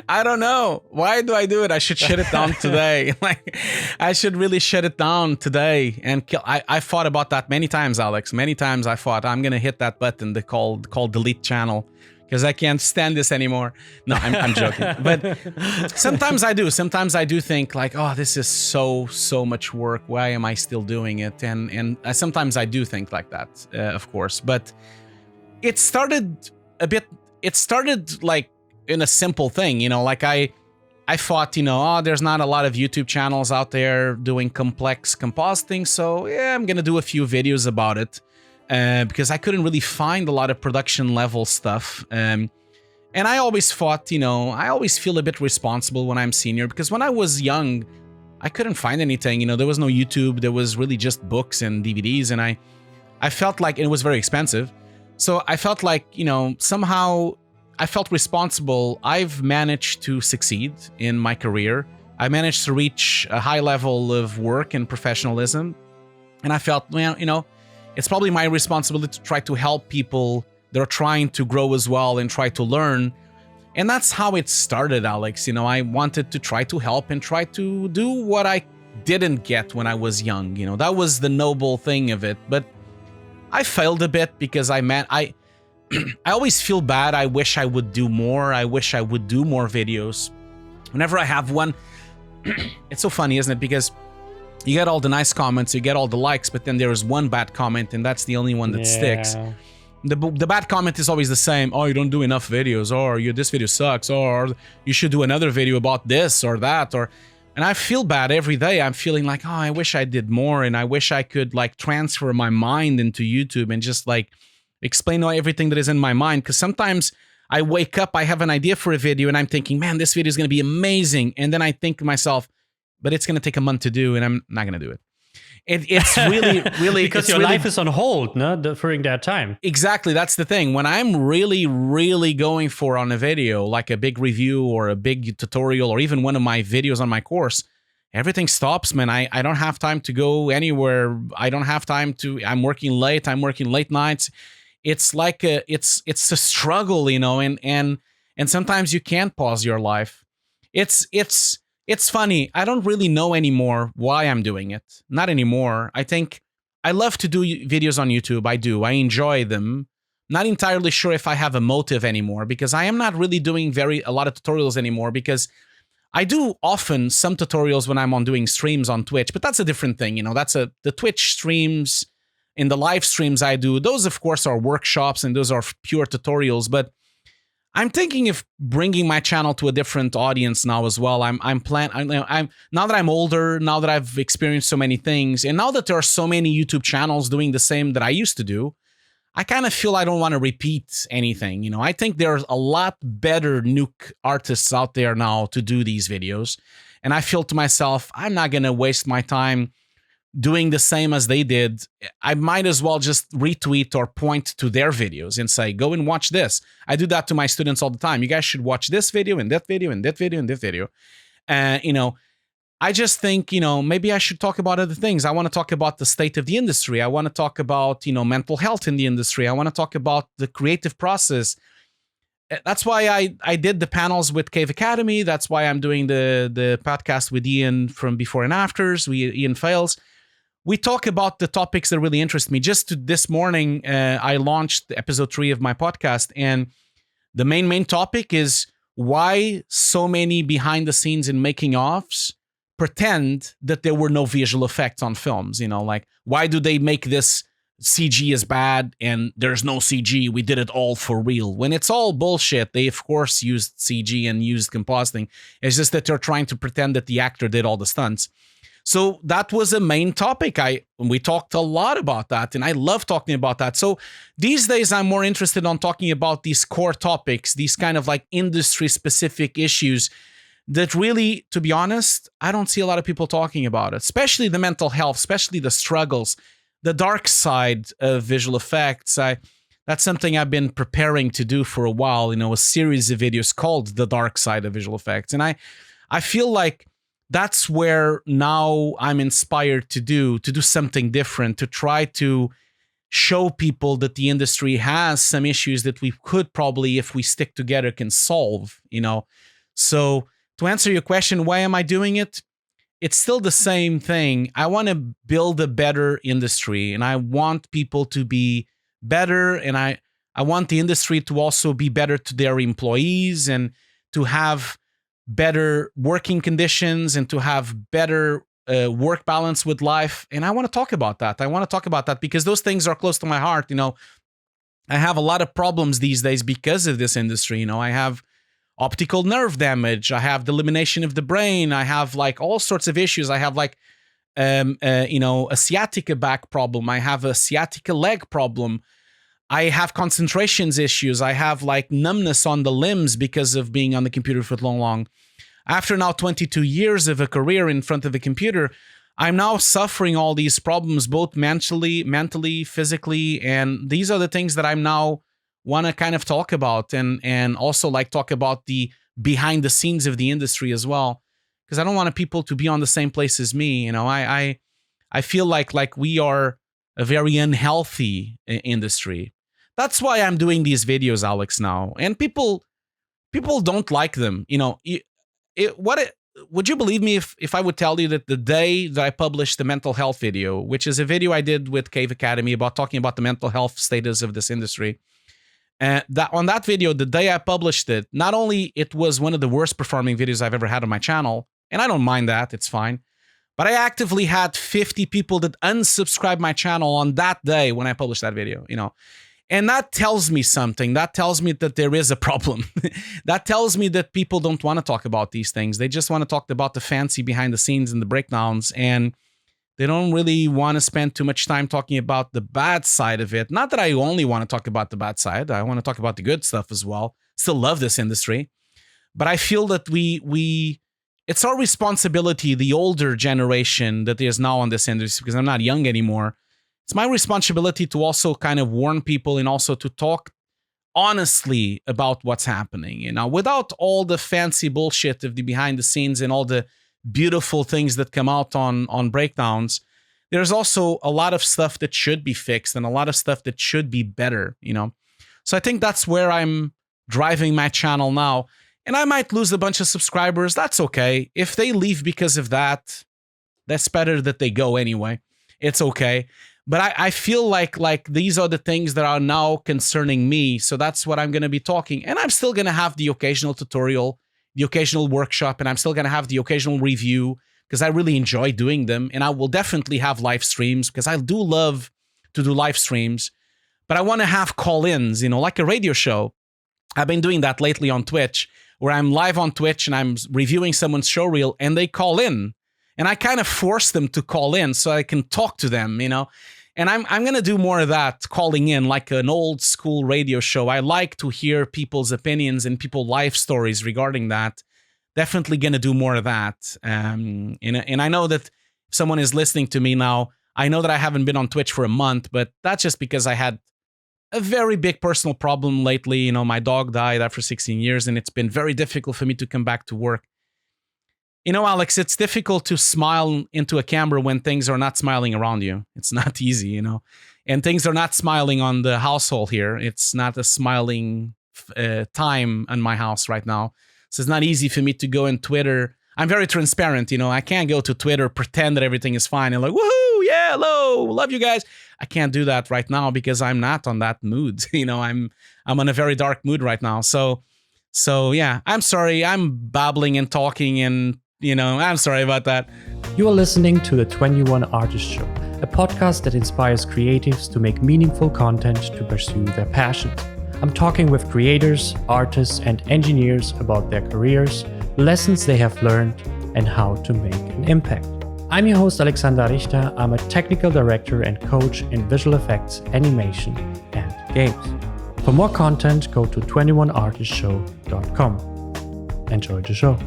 I don't know. Why do I do it? I should shut it down today. Like, I should really shut it down today and kill. I thought about that many times, Alex. Many times I thought I'm gonna hit that button they called delete channel because I can't stand this anymore. No, I'm joking. But sometimes I do. Sometimes I do think like, oh, this is so much work. Why am I still doing it? And sometimes I do think like that, of course. But it started a bit. It started like in a simple thing, like I thought, oh, there's not a lot of YouTube channels out there doing complex compositing, so yeah, I'm gonna do a few videos about it because I couldn't really find a lot of production level stuff. And I always thought, I always feel a bit responsible when I'm senior because when I was young, I couldn't find anything. There was no YouTube. There was really just books and DVDs, and I felt like it was very expensive. So I felt like, somehow I felt responsible. I've managed to succeed in my career. I managed to reach a high level of work and professionalism. And I felt, well, it's probably my responsibility to try to help people that are trying to grow as well and try to learn. And that's how it started, Alex. I wanted to try to help and try to do what I didn't get when I was young. That was the noble thing of it. But I failed a bit because I always feel bad. I wish I would do more. I wish I would do more videos. Whenever I have one, it's so funny, isn't it? Because you get all the nice comments, you get all the likes, but then there is one bad comment, and that's the only one that sticks. The bad comment is always the same. Oh, you don't do enough videos, or this video sucks, or you should do another video about this or that, and I feel bad every day. I'm feeling like, oh, I wish I did more, and I wish I could like transfer my mind into YouTube and just like explain everything that is in my mind. Because sometimes I wake up, I have an idea for a video, and I'm thinking, man, this video is going to be amazing. And then I think to myself, but it's going to take a month to do, and I'm not going to do it. It's really because your life is on hold, no, during that time. Exactly, that's the thing. When I'm really going for on a video, like a big review or a big tutorial, or even one of my videos on my course, everything stops, man. I don't have time to go anywhere. I don't have time to. I'm working late. I'm working late nights. It's like it's a struggle, and sometimes you can't pause your life. It's funny. I don't really know anymore why I'm doing it. Not anymore. I think I love to do videos on YouTube. I do. I enjoy them. Not entirely sure if I have a motive anymore because I am not really doing a lot of tutorials anymore because I do often some tutorials when I'm doing streams on Twitch, but that's a different thing. That's the Twitch streams. In the live streams I do, those of course are workshops and those are pure tutorials, but I'm thinking of bringing my channel to a different audience now as well. I'm now that I'm older, now that I've experienced so many things, and now that there are so many YouTube channels doing the same that I used to do, I kind of feel I don't want to repeat anything. I think there's a lot better nuke artists out there now to do these videos, and I feel to myself, I'm not going to waste my time doing the same as they did. I might as well just retweet or point to their videos and say, go and watch this. I do that to my students all the time. You guys should watch this video and that video and that video and that video. I just think, maybe I should talk about other things. I want to talk about the state of the industry. I want to talk about, mental health in the industry. I want to talk about the creative process. That's why I did the panels with Cave Academy. That's why I'm doing the podcast with Ian from Before and Afters. Ian Fails. We talk about the topics that really interest me. This morning, I launched episode 3 of my podcast, and the main topic is why so many behind the scenes and making offs pretend that there were no visual effects on films. Like, why do they make this CG is bad and there's no CG? We did it all for real. When it's all bullshit. They of course used CG and used compositing. It's just that they're trying to pretend that the actor did all the stunts. So that was a main topic. We talked a lot about that, and I love talking about that. So these days I'm more interested on talking about these core topics, these kind of like industry specific issues that really, to be honest, I don't see a lot of people talking about it, especially the mental health, especially the struggles, the dark side of visual effects. That's something I've been preparing to do for a while, a series of videos called The Dark Side of Visual Effects. And I feel like that's where now I'm inspired to do something different, to try to show people that the industry has some issues that we could probably, if we stick together, can solve, So to answer your question, why am I doing it? It's still the same thing. I want to build a better industry, and I want people to be better, and I want the industry to also be better to their employees and to have better working conditions and to have better work balance with life. And I want to talk about that. I want to talk about that because those things are close to my heart. I have a lot of problems these days because of this industry. I have optical nerve damage. I have the elimination of the brain. I have like all sorts of issues. I have like, a sciatica back problem. I have a sciatica leg problem. I have concentrations issues. I have like numbness on the limbs because of being on the computer for long. After now 22 years of a career in front of a computer, I'm now suffering all these problems, both mentally, physically. And these are the things that I'm now want to kind of talk about and also like talk about the behind the scenes of the industry as well, because I don't want people to be on the same place as me. I feel like we are a very unhealthy industry. That's why I'm doing these videos, Alex, now. And people don't like them. Would you believe me if I would tell you that the day that I published the mental health video, which is a video I did with Cave Academy about talking about the mental health status of this industry, that on that video, the day I published it, not only it was one of the worst performing videos I've ever had on my channel, and I don't mind that, it's fine, but I actively had 50 people that unsubscribed my channel on that day when I published that video, And that tells me something. That tells me that there is a problem. That tells me that people don't want to talk about these things. They just want to talk about the fancy behind the scenes and the breakdowns, and they don't really want to spend too much time talking about the bad side of it. Not that I only want to talk about the bad side. I want to talk about the good stuff as well. Still love this industry. But I feel that it's our responsibility, the older generation that is now on this industry, because I'm not young anymore. It's my responsibility to also kind of warn people and also to talk honestly about what's happening, without all the fancy bullshit of the behind the scenes and all the beautiful things that come out on breakdowns. There's also a lot of stuff that should be fixed and a lot of stuff that should be better, So I think that's where I'm driving my channel now. And I might lose a bunch of subscribers. That's okay. If they leave because of that, that's better that they go anyway. It's okay. But I feel like these are the things that are now concerning me. So that's what I'm going to be talking. And I'm still going to have the occasional tutorial, the occasional workshop, and I'm still going to have the occasional review because I really enjoy doing them. And I will definitely have live streams because I do love to do live streams. But I want to have call-ins, like a radio show. I've been doing that lately on Twitch, where I'm live on Twitch and I'm reviewing someone's show reel and they call in. And I kind of force them to call in so I can talk to them, And I'm going to do more of that, calling in like an old school radio show. I like to hear people's opinions and people's life stories regarding that. Definitely going to do more of that. And I know that if someone is listening to me now, I know that I haven't been on Twitch for a month, but that's just because I had a very big personal problem lately. My dog died after 16 years, and it's been very difficult for me to come back to work. Alex, it's difficult to smile into a camera when things are not smiling around you. It's not easy, and things are not smiling on the household here. It's not a smiling time in my house right now. So it's not easy for me to go on Twitter. I'm very transparent, I can't go to Twitter, pretend that everything is fine and like, woohoo, yeah, hello, love you guys. I can't do that right now because I'm not on that mood. I'm on a very dark mood right now. So yeah, I'm sorry. I'm babbling and talking and I'm sorry about that. You are listening to the 21 Artist Show, a podcast that inspires creatives to make meaningful content to pursue their passions. I'm talking with creators, artists, and engineers about their careers, lessons they have learned, and how to make an impact. I'm your host, Alexander Richter. I'm a technical director and coach in visual effects, animation, and games. For more content, go to 21artistshow.com. Enjoy the show.